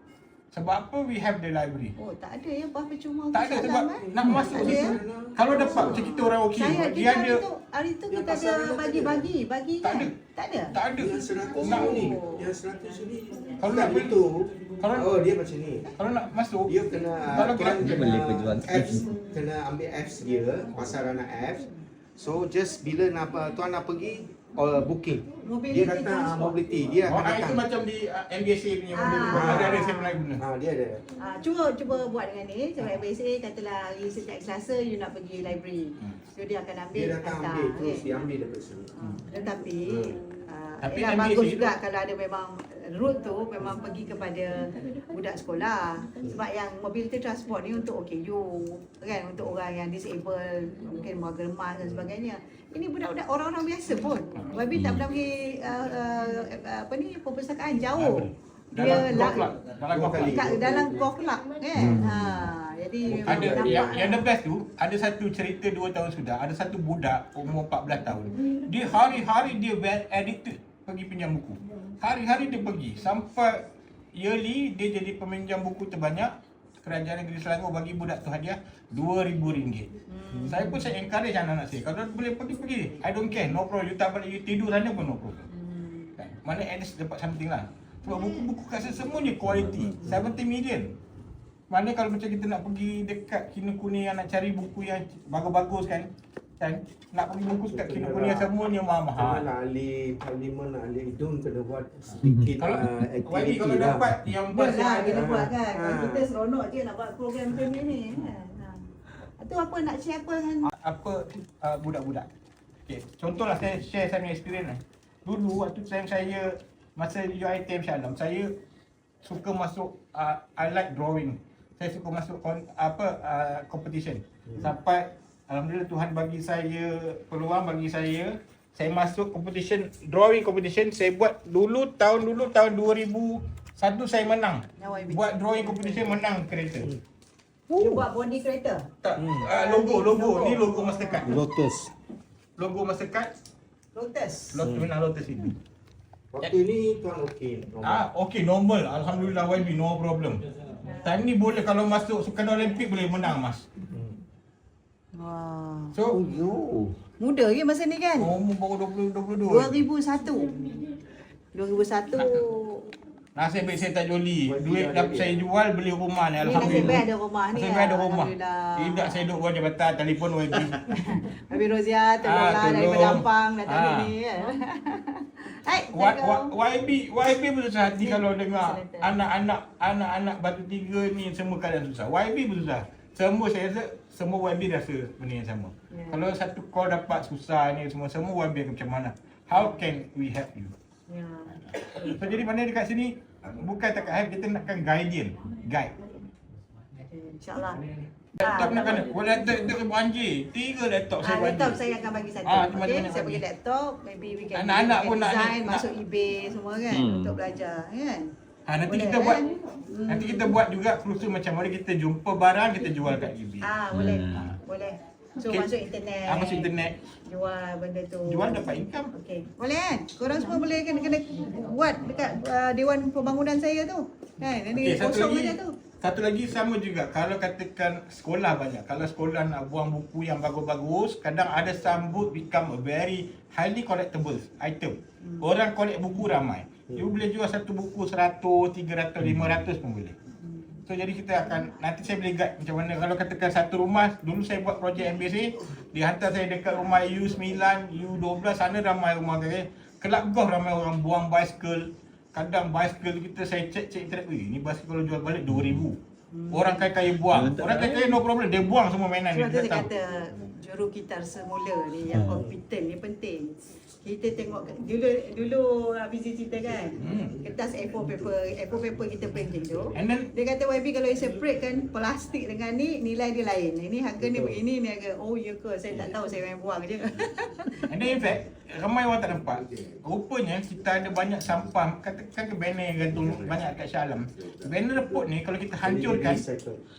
Sebab apa we have the library? Oh, tak ada ya bas percuma. Tak ada sebab nak masuk situ. Kalau dapat macam kita orang okey, dia ada hari tu kita ada bagi kan? Tak ada. Tak ada. Yang 100 Nak ni. Yang 100 ni. Kalau nak beli itu. kalau Dia macam ni. kalau nak masuk Dia kena kalau kena apps, kena ambil apps dia, pasaran apps. So just bila tuan nak pergi booking. Mobility Dia datang transport. mobility, dia akan itu datang. macam di MBSA punya mobil ada saya pernah guna. Dia ada. Cuba buat dengan ni. Sebab BSA katalah hari setiap Selasa you nak pergi library. So dia akan ambil Dia datang hantar, ambil terus kan? dia ambil daripada sini. Tetapi Tapi yalah, MBA bagus itu- juga kalau ada memang route tu memang pergi kepada budak sekolah. Sebab yang mobility transport ni untuk OKU kan, untuk orang yang disabled, mungkin warga lemah dan sebagainya. Ini budak-budak orang-orang biasa pun. Wabi tak pernah pergi perpustakaan jauh. Dia dalam Kokhlak kan. Jadi Ada memang yang the best tu, ada satu cerita 2 tahun sudah, ada satu budak umur 14 tahun. Dia hari-hari dia well addicted pergi pinjam buku. Hari-hari dia pergi sampai yearly dia jadi peminjam buku terbanyak. Kerajaan Negeri Selangor bagi budak tu hadiah RM2,000. Saya pun saya encourage anak-anak saya, kalau boleh pergi. I don't care, no problem. You tak balik, you tidur sana pun no problem. Kan? Mana at least dapat something lah. Sebab buku-buku kat sana semuanya quality. 70 million. Mana kalau macam kita nak pergi dekat Kinokuniya nak cari buku yang bagus-bagus kan. Nak pergi buku dekat Kinokuniya semuanya mahal. Nak ahli parlimen, nak ahli hidung kena buat sedikit Kalau aktiviti kalau lah. dapat yang Buat lah, ada. kita buat kan. Kita seronok je nak buat program macam ni kan. Itu apa nak share apa kan? Apa budak-budak. Okey, contohlah saya share saya punya experience lah. Dulu waktu saya masa UiTM Shah Alam, saya suka masuk I like drawing. Saya suka masuk competition. Sampai alhamdulillah Tuhan bagi saya peluang, bagi saya masuk competition, drawing competition. Saya buat tahun 2001 saya menang. Buat drawing competition menang kereta. You buat body kereta? Tak, logo. Ni logo Mastercard. Lotus. Logo Mastercard. Lotus. Memang Lotus ini. Waktu ni tuan okey. Okey, normal. Alhamdulillah YB, no problem. Time ni boleh kalau masuk Sukan Olimpik boleh menang emas. Wah. So, Muda ke masa ni kan? umur baru 22. 2001. Nasib baik saya tak joli. Duit dapat saya jual beli rumah ni, Ni nasib alhamdulillah. baik ada rumah ni. Nasib baik ada rumah. Alhamdulillah. Tidak saya duduk buat jabatan telefon YB. Habis Rozia tolonglah tolong. daripada Ampang datang ni kan. Hai, YB bersusah hati kalau dengar anak-anak Batu Tiga ni semua keadaan susah. YB bersusah. Semua saya rasa semua YB rasa benda yang sama. Ya. Kalau satu call dapat susah ni semua YB akan macam mana? How can we help you? Ya. So jadi mana dekat sini bukan takat help, kita nakkan guide. InsyaAllah. Laptop nak kena. Laptop itu banjir. 3 laptop saya banjir. Laptop saya akan bagi satu. Cuma Okay, banyak saya bagi bagi. laptop. Maybe we can Anak-anak pun nak design, ni, masuk eBay semua kan untuk belajar kan. Nanti Boleh, kita buat kan? nanti kita buat juga kursus macam mana kita jumpa barang kita jual kat eBay. Boleh. Boleh. So Okay. masuk internet. Masuk internet. Jual benda tu. Jual dapat income. Okey. Boleh kan? Korang semua boleh kena buat dekat Dewan Pembangunan saya tu. Kan? Ini Okey, kosong aja tu. Satu lagi sama juga kalau katakan sekolah banyak. Kalau sekolah nak buang buku yang bagus-bagus, kadang ada some book become a very highly collectible item. Orang collect buku ramai. You boleh jual satu buku 100, 300, 500 pun boleh. So jadi kita akan, nanti saya boleh guide macam mana kalau katakan satu rumah, dulu saya buat projek MBC, dihantar saya dekat rumah U9, U12, sana ramai rumah saya. Kelab golf ramai orang buang bicycle. Kadang bicycle kita saya cek internet, ni bicycle kalau jual balik 2,000. Orang kaya-kaya buang. Orang kaya-kaya no problem, dia buang semua mainan Sebab ni. tu Dia saya tahu. kata jurugitar semula ni yang kompeten ni penting. Kita tengok dulu habis cerita kan. Kertas A4 paper kita printing tu. And then Dia kata YB kalau separate kan plastik dengan ni nilai dia lain. Ini harga ni begini, ni harga. Oh ya ke? Saya tak tahu, saya main buang je. And then in fact, ramai orang tak nampak. Rupanya kita ada banyak sampah. Katakan ke banner yang gantung banyak dekat Shah Alam. Banner report ni kalau kita hancurkan,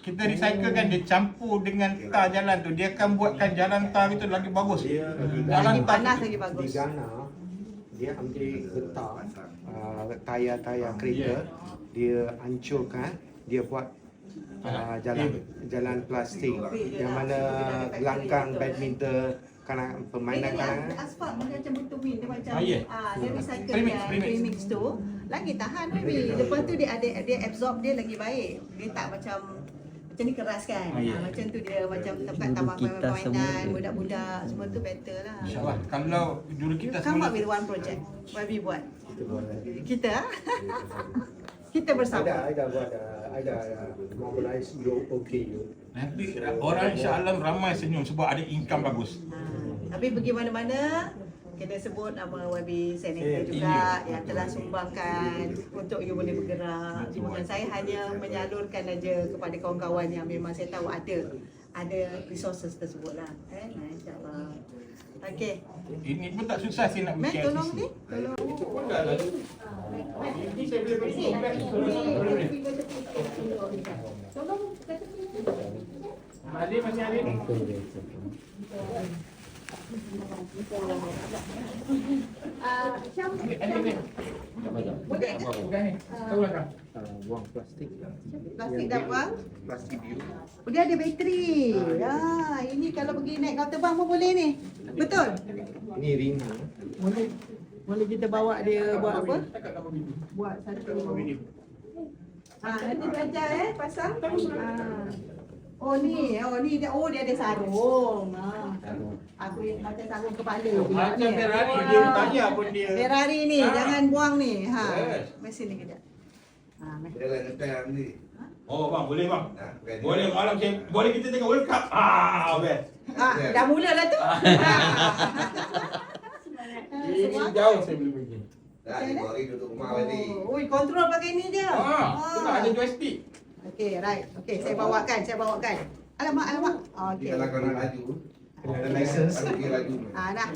kita recyclekan, dia campur dengan tar jalan tu, dia akan buatkan jalan tar itu lagi bagus. Lagi panas lagi bagus. Di Ghana, dia ambil getah tayar-tayar kereta, dia hancurkan, dia buat jalan plastik yang mana gelanggang badminton, permainan kanak. Asfalt macam bitumin, dia macam Ya. dia recycle Premix tu lagi tahan maybe. Lepas tu dia absorb dia lagi baik. Dia tak macam ni keras kan. Ya. Macam tu dia macam tempat taman permainan budak-budak semua tu better lah. InsyaAllah. Kalau dulu kita Come semula up with one project. YB buat. Kita buat lagi. Kita kita bersama. Ada mobilize OKU. nanti orang insya-Allah ramai senyum sebab ada income bagus. Tapi pergi mana-mana kena sebut nama YB Senator juga yang telah sumbangkan untuk you boleh bergerak. Bukan saya hanya menyalurkan aja kepada kawan-kawan yang memang saya tahu ada resources tersebut lah. InsyaAllah. Okey. Ini pun tak susah sih nak Mat, bikin tolong LCC. ni. Tolong. Itu pun dah lah. Ini saya boleh bagi feedback. Tolong. Ali masih Ali. Syam. Boleh tak? Buang plastik. Plastik dah buang. Plastik biru. Oh, dia ada bateri. Ini kalau pergi naik kapal terbang pun boleh ni. Betul? Ini ring. Boleh kita bawa dia buat apa? Buat satu. Nanti belajar pasang. Oh ni dia ada sarung. Aku macam sarung kepala. Macam Ferrari dia tanya pun dia. Ferrari ni jangan buang ni. Yes. Mari sini kejap. Jalan ngetem ni. Oh bang, boleh bang. Bukan Boleh malam saya boleh kita tengok World Cup. Best. Dah mula lah tu. Ini jauh saya boleh pergi. Dah 2 hari duduk rumah tadi. Ui, kontrol pakai ni dia. Tu tak ada joystick. Okey, right. Okey, saya bawakan. Alamak. Okey. Kalau kau nak laju, Ada license. ada pergi laju. Dah.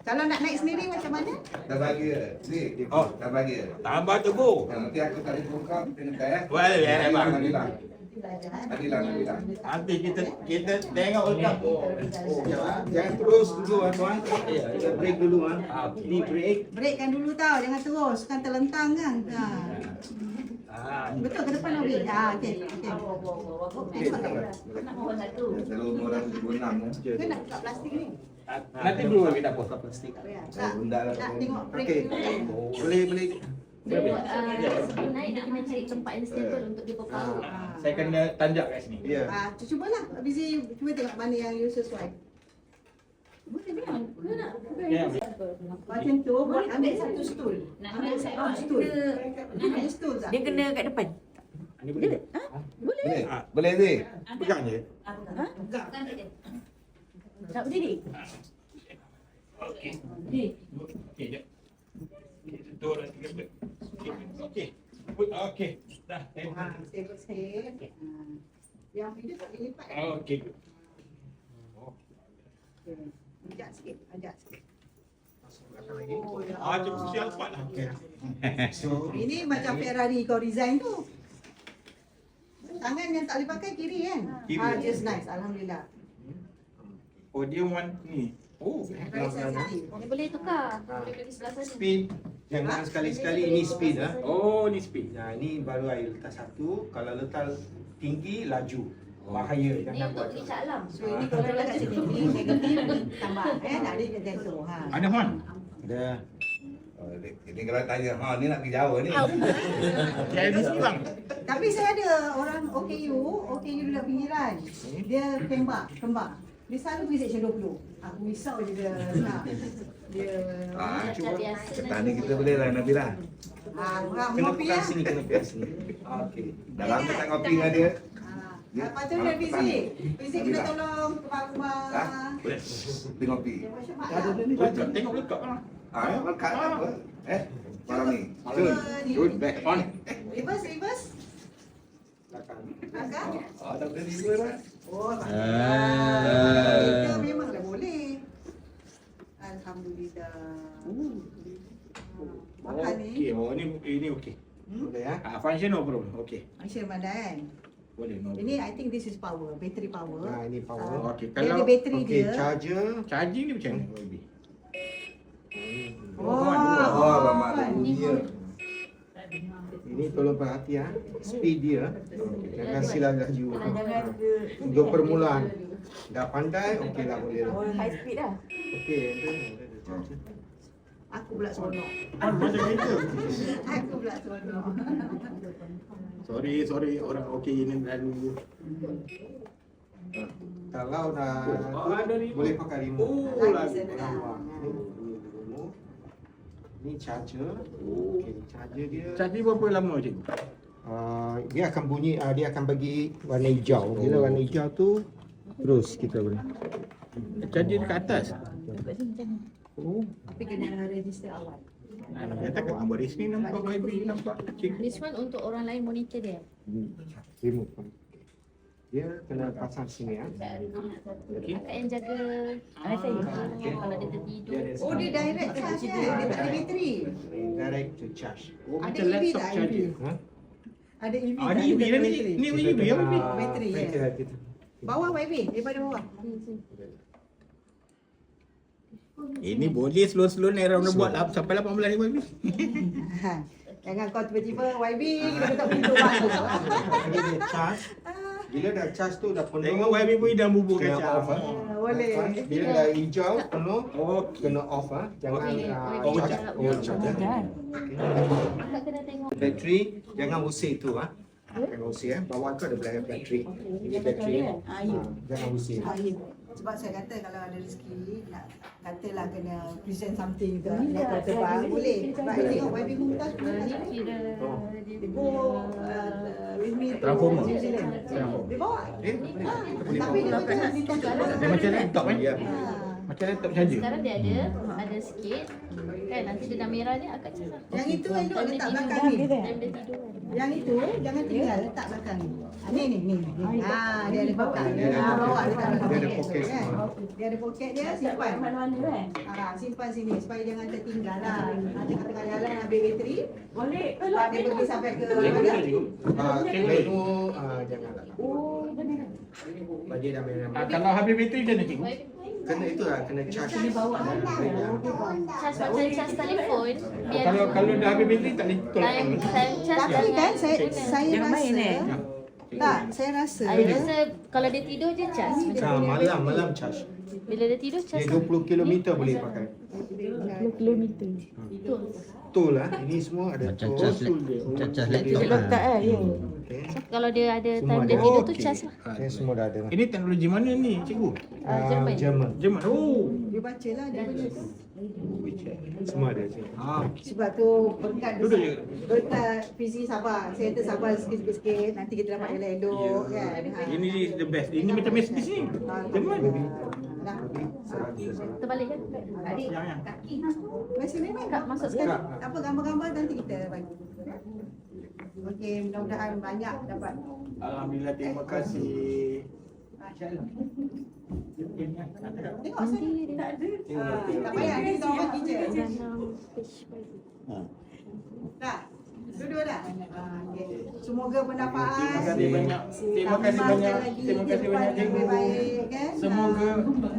Kalau nak naik sendiri macam mana? Dah bagi ke? Ni, dah bagi ke? Tambah tebu. Nanti aku tak ada bongkar, kena tayar. Boleh, bang. Hilang. Adilah. Nanti kita tengok dekat. Jangan terus dulu tuan. Kita break dulu Ni break. Breakkan dulu tau, jangan terus. Kan terlentang kan. Betul ke depan Abi? Okey. Kalau orang berwenang Ke nak buka plastik ni? Nanti dulu kita potong plastik. undang Nak tengok break Okey. dulu. Boleh. Sebelum naik dia kena cari tempat yang stable untuk dia berpaut. Saya kena tanjak kat sini. Ya. Cubalah. Busy cuba tengok mana yang you sesuai. Ya. Macam tu, buat ambil satu stool. Ambil satu stool. Ambil stool tak? Dia kena kat depan. Ini boleh. Boleh ni. Pegang je. Tak berdiri. Okey. Okey, jap. Satu orang tiga bet. Okey. Okey. Dah. Stable sikit. Yang video tak boleh lipat. Okey. Ajak sikit. Cukup siap cepat lah. So, Ini macam Ferrari kau design tu. Tangan yang tak boleh pakai kiri kan? Kiri. Just nice. Alhamdulillah. Oh, dia want ni. Oh, Very sensitive. Dia boleh tukar. Boleh pergi sebelah sana. speed. Jangan sekali-sekali ini speed Oh, ni speed. Nah, ini baru air letak satu. Kalau letak tinggi, laju. Bahaya, Ni jangan untuk buat. pergi Shah Alam. So ini kalau letak kat sini negatif tambah nak dia macam tu. Ada Hon? Ada. Ini kalau tanya, ni nak pergi Jawa ni. Saya ada selang. Tapi saya ada orang OKU dekat pinggiran. Dia kembar. Dia selalu pergi section 20. Aku risau je dia nak. Dia Macam biasa Ketan ni kita boleh lah Nabila. orang Kena ngopi pegang lah. sini, kena pegang sini. Okey. Dalam kita kopi dengan dia. Lepas tu dia fizik. Fizik kena tolong rumah-rumah. Boleh. Pergi kopi. Tengok lekat lah. Makan apa? Malam ni. Good, back on. Reverse. Belakang. Tak boleh tidur lah. Oh, itu memang dah boleh. Alhamdulillah. Makan ni. Okey, oh ini okey. Boleh ya? Function no problem. Okey. Aisyah Madan. Boleh no. Ini I think this is power, battery power. Nah, ini power. Okey, Dia ada kalau bateri Okey, dia. charger. charging ni macam mana? Oh, lama ada bunyi dia. Ini tolong perhati speed dia. Jangan silap laju. Jangan Untuk permulaan. Dah pandai, okey dah boleh. high speed dah. Okey, ada charger. Aku pula seronok. Macam itu. Aku pula seronok. Sorry orang okey ini lalu. Kalau dah ada remote. boleh pakai remote. Oh, lagi lagi. senang. Ini charger. Okey, charger dia. Charging berapa lama je? Dia akan bunyi, dia akan bagi warna hijau. Bila warna hijau tu terus kita boleh. Charging dekat atas. Tapi kena register awal. Dia takkan gambar di sini nampak baby nampak kecil. This one untuk orang lain monitor dia. Remote. Dia kena pasang sini Kakak yang jaga kalau dia tertidur. Oh, dia direct charge kan? Dia tak ada bateri. Direct to charge. Oh, Ada macam EV laptop tak? charger. Ada EV. Ah, ni EV dah ni. Ni EV ya baby. Bateri, ya. Bawah YB, daripada bawah. Ini boleh slow-slow naik round buat lah sampai 18 ni baby. Jangan kau tiba-tiba YB kita tutup pintu masuk. Bila dia charge, bila dah charge tu dah penuh. Tengok baby pun dah bubur kena kacang. off. Boleh. Bila dah hijau penuh, Okey. kena off Jangan Overcharge. overcharge. Kakak kena tengok. Bateri jangan usik tu Jangan usik Bawah tu ada bateri. Ini bateri. Jangan usik. Sebab saya kata kalau ada rezeki nak katalah kena present something ke nak terbang boleh. Sebab I tengok YB Mumtaz pun Ni kira dia go with me to Transformer. New Zealand. Dia bawa. Tapi dia macam Dia macam laptop kan? Ya. Macam laptop saja. Sekarang dia ada sikit. Kan nanti dia dah merah ni akan cas lah. Yang itu elok Time letak dia belakang tidur. ni. Time dia tidur kan. Yang itu jangan tinggal letak belakang ni. Ni. Dia ada belakang. Bawa letak belakang. Dia ada poket. Kan? Dia ada poket dia simpan. Mana-mana kan? Simpan sini supaya jangan tertinggal lah. Nanti tengah jalan habis bateri. Boleh. Kalau dia pergi sampai ke Boleh mana? Menu janganlah. Oh, benar. Bagi dah main. Kalau habis bateri macam mana cikgu? Kena itu lah, kena charge. Cas macam cas telefon. Biar Kalau dah habis bateri tak boleh tolak. time cas Tapi kan saya Jangan rasa main, tak, saya rasa I rasa kalau dia tidur je cas. Malam charge. Bila dia tidur cas. Dia 20 km boleh pakai. 20 kilometer. Betul. Tol lah. Ini semua ada Macam tol. cas laptop Dia letak lah. ya. Okay. Kalau dia ada Semua time dia ada. tidur tu Okey. cas lah. Saya semua dah ada. Ini teknologi mana ni cikgu? Jerman. Jerman. Jerman. Oh. dia baca lah dia baca. Semua ada. Cik. Sebab tu berkat Duduk je. berkat Fizi sabar. Saya sabar sikit-sikit nanti kita dapat elok-elok kan. Ini the best. Ini macam Mercedes ni. Jerman. Nah. Terbalik kan? Adik, Yang. kaki. Mari sini mai. Kak masuk sekali. Apa gambar-gambar nanti kita bagi. Okey, mudah-mudahan banyak dapat. Alhamdulillah, terima kasih. Tengok sini. Tak ada. Tak payah ni kita orang bagi je. Dah. Duduk dah. Okey. Semoga pendapat. Terima kasih banyak. Terima kasih banyak. Terima kasih banyak cikgu. Baik kan? Semoga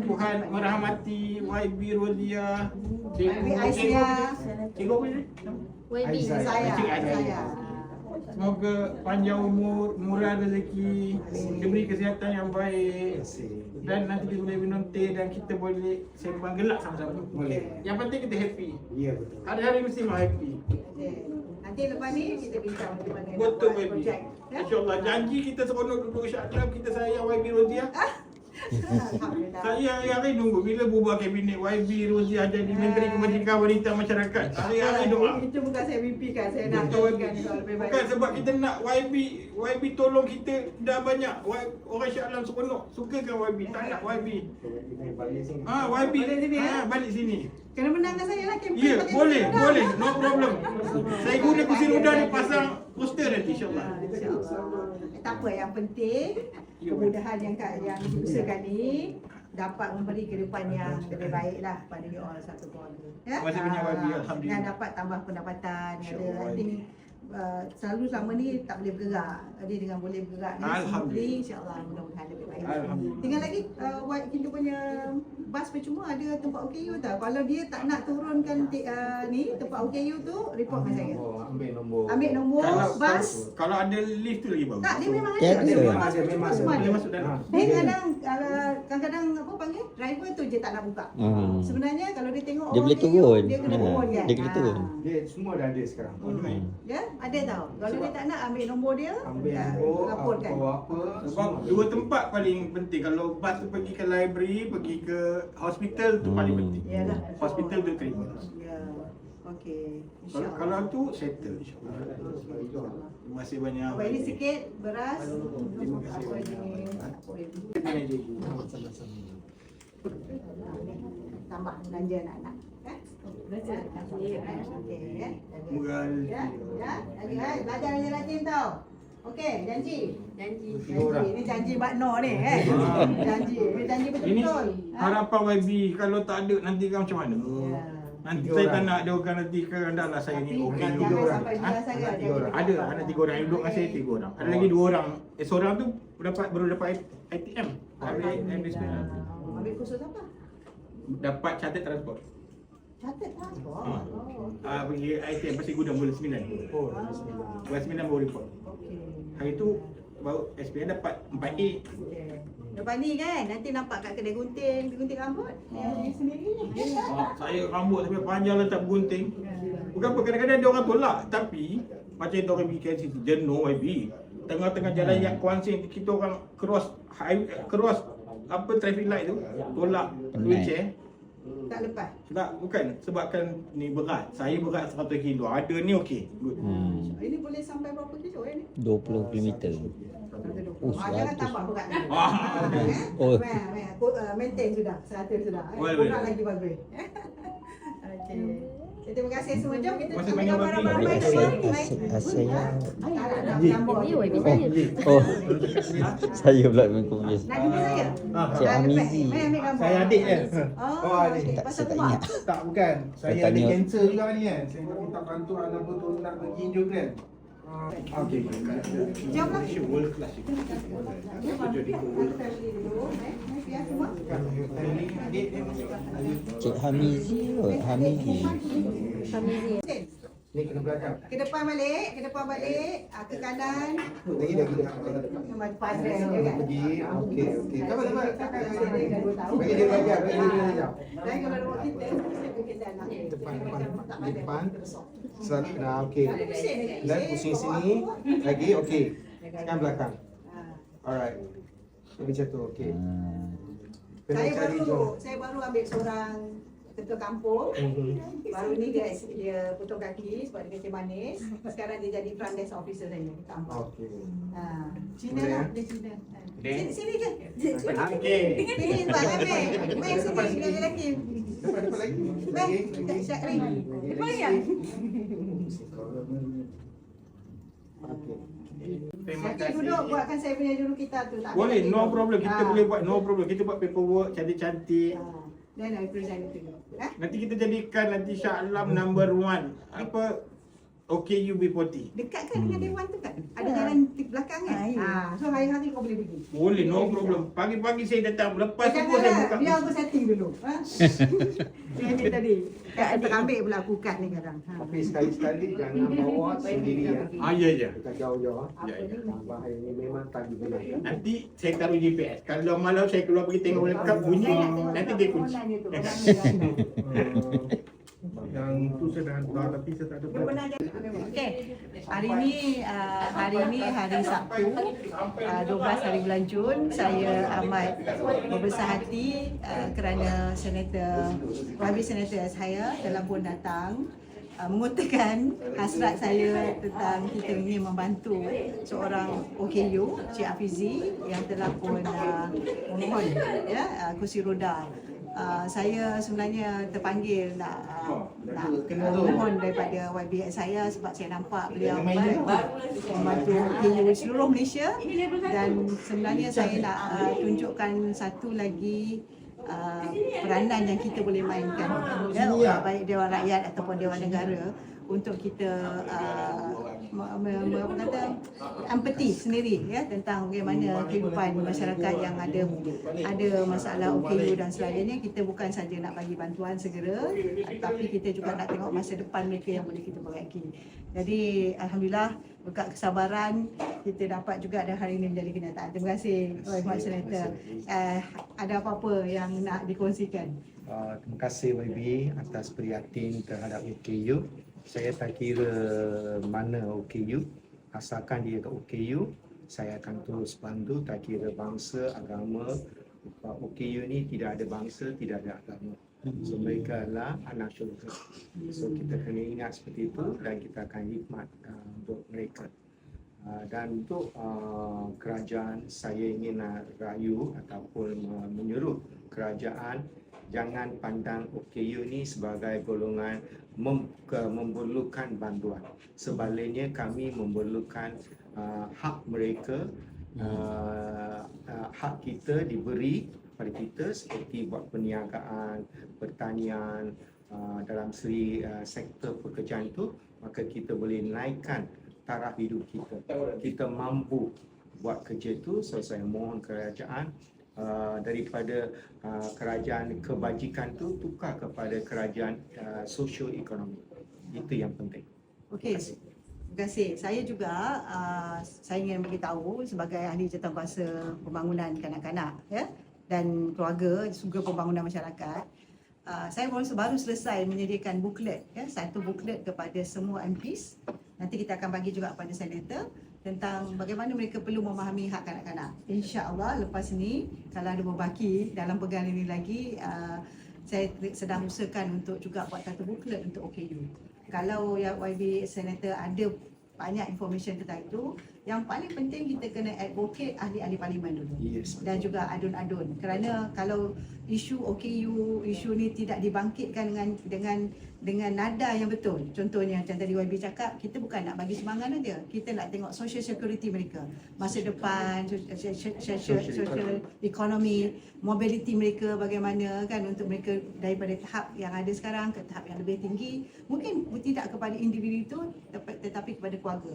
Tuhan merahmati YB Rozia. YB Aisyah. Cikgu apa ni? YB. Saya. Semoga panjang umur, murah rezeki, diberi kesihatan yang baik, dan nanti kita boleh minum teh dan kita boleh sembang gelak sama-sama. Boleh. Yang penting kita happy. Ya betul. Hari-hari mesti mau happy. Okey. Nanti lepas ni kita bincang bagaimana nak Betul buat YB. projek. Ya? InsyaAllah janji kita seronok duduk insyaAllah kita sayang YB Rozia. Alhamdulillah. Saya hari-hari nunggu bila bubar kabinet YB Rozia jadi Menteri Kebajikan Wanita Masyarakat. Hari-hari doa. Itu bukan saya mimpikan, saya nak Betul. tawarkan soal lebih baik. Bukan sebab kita nak YB tolong kita dah banyak. Orang Shah Alam seronok. Sukakan YB, tak nak YB. YB Balik sini, ya? balik sini. Kena menangkan saya lah kempen. Ya, pakai boleh, kursi roda. boleh. No problem. Saya guna kursi roda ni pasang poster nanti insya-Allah. InsyaAllah. Tak apa, yang penting kemudahan yang diusahakan ni dapat memberi kehidupan yang lebih baik lah pada you all satu keluarga. Ya? Terima kasih banyak, YB. Alhamdulillah. Dan dapat tambah pendapatan. I think selalu selama ni tak boleh bergerak. Jadi dengan boleh bergerak ni Alhamdulillah. smoothly, insyaAllah mudah-mudahan lebih baik. Alhamdulillah. Tinggal lagi kita punya bas percuma ada tempat OKU tau. Kalau dia tak nak turunkan ni tempat OKU tu, report dengan saya. Ambil nombor. Ambil nombor bas. Kalau ada lift tu lagi bagus. Tak, dia memang Dia ada. ada. Dia bas percuma semua Boleh ada. masuk dalam. Dia kadang-kadang apa panggil? Driver tu je tak nak buka. Sebenarnya kalau dia tengok Dia boleh turun. dia kena Ha, turun kan. dia kena turun. Dia semua dah ada sekarang. Ya, ada tau. Kalau dia tak nak ambil nombor dia, Ambil nombor, laporkan. apa. Sebab dua tempat paling penting. Kalau bas tu pergi ke library, pergi ke hospital tu paling penting. Yalah. Hospital tu terima. Ya. Okey. Kalau, InsyaAllah. kalau tu settle insyaAllah. Terima kasih banyak. Apa ini sikit beras. Terima kasih Apa banyak. ini? Terima kasih cikgu. Tambah belanja anak-anak. Kan? Okey, ya. Semoga Ya, ya. Lagi belajar rajin tau. Okey, janji. Janji. Janji. Ini janji Mbak Noh ni kan. Janji. Ini janji Ini betul-betul. harapan YB. Kalau tak ada nanti kan macam mana? Ya. Nanti Tiga saya tak orang. nak dia akan nanti ke anda lah saya ni Tapi okey jangan dulu. sampai dua sangat. Tiga orang. Ada anak 3 orang yang duduk dengan saya 3 orang. Ada lagi 2 orang. Seorang tu baru dapat ATM. Ambil kursus apa? Dapat catat transport. Catat transport. Pergi ATM pasti gudang bulan 9. Bulan 9 baru report. Okey. Hari tu baru SPN dapat 4A. Lepas ni kan, nanti nampak kat kedai gunting rambut. Dia sendiri. Saya rambut sampai panjang letak gunting. Bukan apa, kadang-kadang dia orang tolak. Tapi macam itu orang bikin situ jenuh YB. Tengah-tengah jalan yang Kuansing kita orang cross apa traffic light tu tolak wheelchair. Tak lepas. Tak, bukan sebabkan ni berat. Saya berat 100 kilo. Ada ni okey. Good. Ini boleh sampai berapa kilo ni? 20 km. Jangan 100. tambah berat. Oh. Maintain sudah, 100 sudah. Boleh, Berat boleh. lagi bagus. Okey. Terima kasih semua. Jom kita Masih ambil banyak gambar lagi. ramai semua. Baik. Saya Gambar. Ini YB saya. oh saya pula main confuse. Nak jumpa saya? Cik Amizi. Mai ambil gambar. Saya adik dia. Oh, adik. okey. Tak, Pasal saya tak rumah. ingat. Tak, bukan. Saya ada tanya- kanser juga ni kan. Saya nak minta bantuan apa tu nak pergi angiogram. Okey. Jomlah. World class. Cik Hamizi kot. Hamizi. Ni kena belakang. Ke depan balik, ke kanan. Lagi. Nombor depan dia kan. Pergi. Okey. Sabar. Tahu. Bagi dia belajar. Dan kalau rumah kita, kita nak Depan. Selalu nah, okey. Dan pusing sini. Lagi okey. Sekarang belakang. Alright. Macam tu okey. Kena cari jom. Saya baru ambil seorang ketua kampung. Baru ni dia potong kaki sebab dia kecil manis. Sekarang dia jadi front desk officer saya di kampung. Okey. Cina Boleh, lah, dia Cina. Sini je. Okey. Sini Pak Amir. Mai sini dengan lelaki. Depan lagi. Mai, tak Syakri. Depan ya? Okey. Syakri duduk buatkan saya punya juru kita tu. Tak Boleh, ada no lagi. problem. Kita boleh buat, no problem. Kita buat paperwork cantik-cantik. Dan I present itu. Nanti kita jadikan nanti Shah Alam number 1. Apa? OKU B40. Dekat kan dengan Dewan tu kan? Ada jalan di belakang kan? So hari-hari kau boleh pergi. Boleh, no problem. Pagi-pagi saya datang. Lepas tu pun saya Janganlah, buka. biar aku setting dulu. Dia ambil tadi. Kat terambil pula aku kat ni kadang. Tapi sekali-sekali jangan bawa sendiri ya. Ya. Kita jauh-jauh. Ya. Bahaya ni memang tak digunakan. Nanti saya taruh GPS. Kalau malam saya keluar pergi tengok lengkap bunyi, nanti dia kunci. Yang tu saya dah hantar tapi saya tak ada. Okey. Hari ni hari Sabtu 12 hari bulan Jun. Saya amat berbesar hati kerana YB Senator saya telah pun datang mengutarakan hasrat saya tentang kita ingin membantu seorang OKU, Cik Afizi yang telah pun memohon kursi roda. Saya sebenarnya terpanggil nak mohon daripada YBS saya sebab saya nampak beliau membantu OKU seluruh Malaysia dan sebenarnya saya nak tunjukkan satu lagi peranan yang kita boleh mainkan baik Dewan Rakyat ataupun Dewan Negara untuk kita kata empati sendiri ya tentang bagaimana kehidupan masyarakat yang ada masalah OKU dan sebagainya. Kita bukan saja nak bagi bantuan segera tapi kita juga nak tengok masa depan mereka yang boleh kita perbaiki. Jadi alhamdulillah berkat kesabaran kita dapat juga ada hari ini menjadi kenyataan. Terima kasih Pak Senator. Ada apa-apa yang nak dikongsikan? Terima kasih YB atas prihatin terhadap OKU. Saya tak kira mana OKU, asalkan dia ke OKU, saya akan terus bantu tak kira bangsa, agama. OKU ni tidak ada bangsa, tidak ada agama. So mereka adalah anak syurga. So kita kena ingat seperti itu dan kita akan khidmat untuk mereka. Dan untuk kerajaan, saya ingin rayu ataupun menyuruh kerajaan jangan pandang OKU ni sebagai golongan memerlukan bantuan. Sebaliknya kami memerlukan hak mereka, hak kita diberi pada kita seperti buat perniagaan, pertanian, dalam segi sektor pekerjaan itu, maka kita boleh naikkan taraf hidup kita. Kita mampu buat kerja itu, so saya mohon kerajaan daripada kerajaan kebajikan tu tukar kepada kerajaan sosio-ekonomi. Itu yang penting. Okey. Terima kasih. Saya juga saya ingin beritahu sebagai ahli jawatankuasa pembangunan kanak-kanak ya dan keluarga juga pembangunan masyarakat. Saya baru selesai menyediakan booklet ya, satu booklet kepada semua MPs. Nanti kita akan bagi juga kepada senator tentang bagaimana mereka perlu memahami hak kanak-kanak. InsyaAllah lepas ini kalau ada berbaki dalam pegangan ini lagi, saya sedang usahakan untuk juga buat satu booklet untuk OKU. Kalau YB Senator ada banyak information tentang itu, Yang paling penting kita kena advocate ahli-ahli parlimen dulu. Yes. Dan juga adun-adun. Kerana kalau isu OKU, isu ni tidak dibangkitkan dengan nada yang betul. Contohnya macam tadi YB cakap, kita bukan nak bagi sumbangan aja. Kita nak tengok social security mereka. Masa depan, social economy, mobility mereka bagaimana kan untuk mereka daripada tahap yang ada sekarang ke tahap yang lebih tinggi. Mungkin tidak kepada individu itu tetapi kepada keluarga.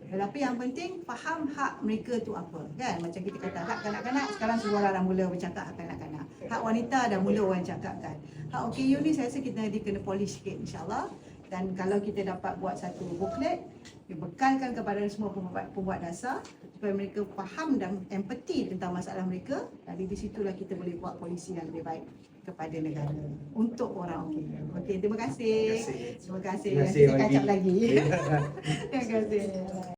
Tetapi yang penting faham hak mereka tu apa kan. Macam kita kata hak kanak-kanak, sekarang semua orang dah mula bercakap hak kanak-kanak. Hak wanita dah mula orang cakap kan. Hak OKU ni saya rasa kita kena polish sikit insya-Allah. Dan kalau kita dapat buat satu booklet, dibekalkan kepada semua pembuat dasar supaya mereka faham dan empati tentang masalah mereka. Dari di situlah kita boleh buat polisi yang lebih baik kepada negara untuk orang OKU. Okey, terima kasih. Terima kasih. Terima kasih, Kita catch up YB. lagi. Terima kasih.